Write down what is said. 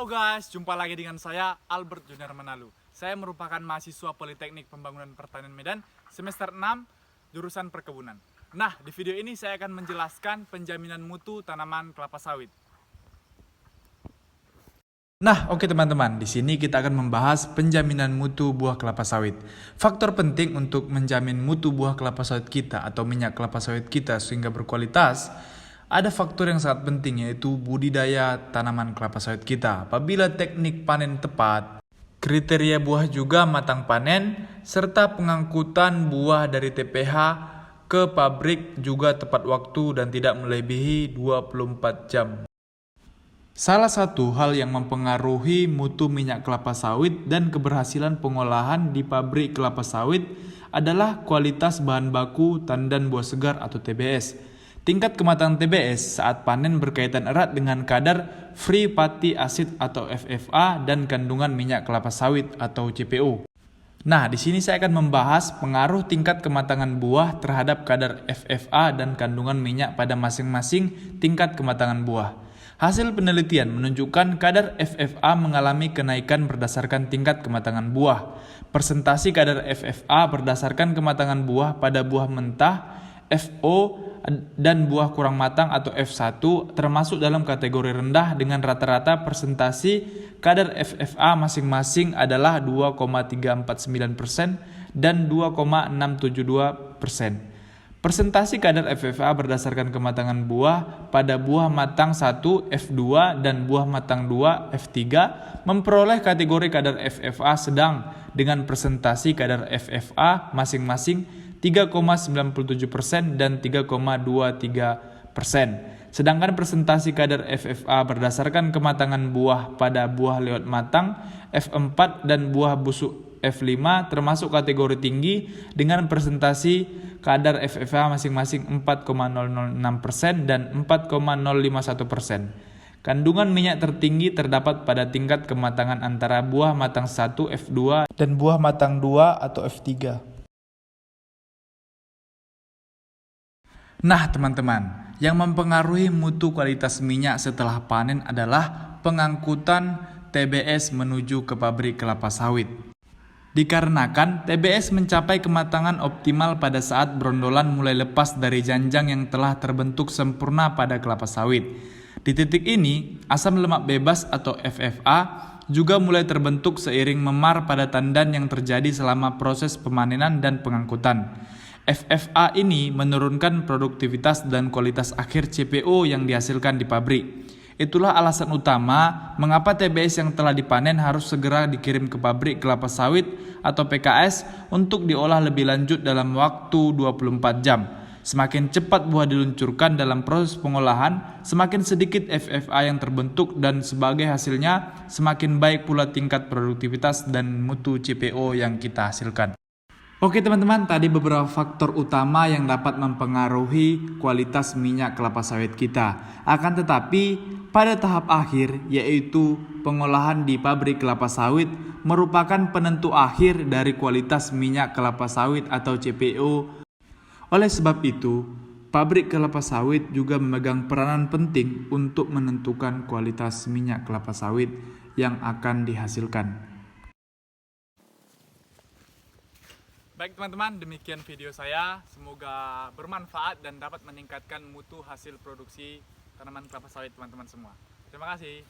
guys, jumpa lagi dengan saya Albert Junior Manalu. Saya merupakan mahasiswa Politeknik Pembangunan Pertanian Medan semester 6 jurusan perkebunan. Nah, di video ini saya akan menjelaskan penjaminan mutu tanaman kelapa sawit. Nah, oke teman-teman, di sini kita akan membahas penjaminan mutu buah kelapa sawit. Faktor penting untuk menjamin mutu buah kelapa sawit kita atau minyak kelapa sawit kita sehingga berkualitas, ada faktor yang sangat penting yaitu budidaya tanaman kelapa sawit kita. Apabila teknik panen tepat, kriteria buah juga matang panen, serta pengangkutan buah dari TPH ke pabrik juga tepat waktu dan tidak melebihi 24 jam. Salah satu hal yang mempengaruhi mutu minyak kelapa sawit dan keberhasilan pengolahan di pabrik kelapa sawit adalah kualitas bahan baku tandan buah segar atau TBS. Tingkat kematangan TBS saat panen berkaitan erat dengan kadar free fatty acid atau FFA dan kandungan minyak kelapa sawit atau CPO. Nah, di sini saya akan membahas pengaruh tingkat kematangan buah terhadap kadar FFA dan kandungan minyak pada masing-masing tingkat kematangan buah. Hasil penelitian menunjukkan kadar FFA mengalami kenaikan berdasarkan tingkat kematangan buah. Persentasi kadar FFA berdasarkan kematangan buah pada buah mentah, FO, dan buah kurang matang atau F1 termasuk dalam kategori rendah dengan rata-rata persentasi kadar FFA masing-masing adalah 2,349% dan 2,672%. Persentasi kadar FFA berdasarkan kematangan buah pada buah matang 1 F2 dan buah matang 2 F3 memperoleh kategori kadar FFA sedang dengan presentasi kadar FFA masing-masing 3,97% dan 3,23%. Sedangkan presentasi kadar FFA berdasarkan kematangan buah pada buah lewat matang F4 dan buah busuk F5 termasuk kategori tinggi dengan presentasi kadar FFA masing-masing 4,006% dan 4,051%. Kandungan minyak tertinggi terdapat pada tingkat kematangan antara buah matang 1 F2 dan buah matang 2 atau F3. Nah teman-teman, yang mempengaruhi mutu kualitas minyak setelah panen adalah pengangkutan TBS menuju ke pabrik kelapa sawit. Dikarenakan TBS mencapai kematangan optimal pada saat brondolan mulai lepas dari janjang yang telah terbentuk sempurna pada kelapa sawit. Di titik ini, asam lemak bebas atau FFA juga mulai terbentuk seiring memar pada tandan yang terjadi selama proses pemanenan dan pengangkutan. FFA ini menurunkan produktivitas dan kualitas akhir CPO yang dihasilkan di pabrik. Itulah alasan utama mengapa TBS yang telah dipanen harus segera dikirim ke pabrik kelapa sawit atau PKS untuk diolah lebih lanjut dalam waktu 24 jam. Semakin cepat buah diluncurkan dalam proses pengolahan, semakin sedikit FFA yang terbentuk dan sebagai hasilnya semakin baik pula tingkat produktivitas dan mutu CPO yang kita hasilkan. Oke teman-teman, tadi beberapa faktor utama yang dapat mempengaruhi kualitas minyak kelapa sawit kita. Akan tetapi, pada tahap akhir yaitu pengolahan di pabrik kelapa sawit merupakan penentu akhir dari kualitas minyak kelapa sawit atau CPO. Oleh sebab itu, pabrik kelapa sawit juga memegang peranan penting untuk menentukan kualitas minyak kelapa sawit yang akan dihasilkan. Baik teman-teman, demikian video saya. Semoga bermanfaat dan dapat meningkatkan mutu hasil produksi tanaman kelapa sawit teman-teman semua. Terima kasih.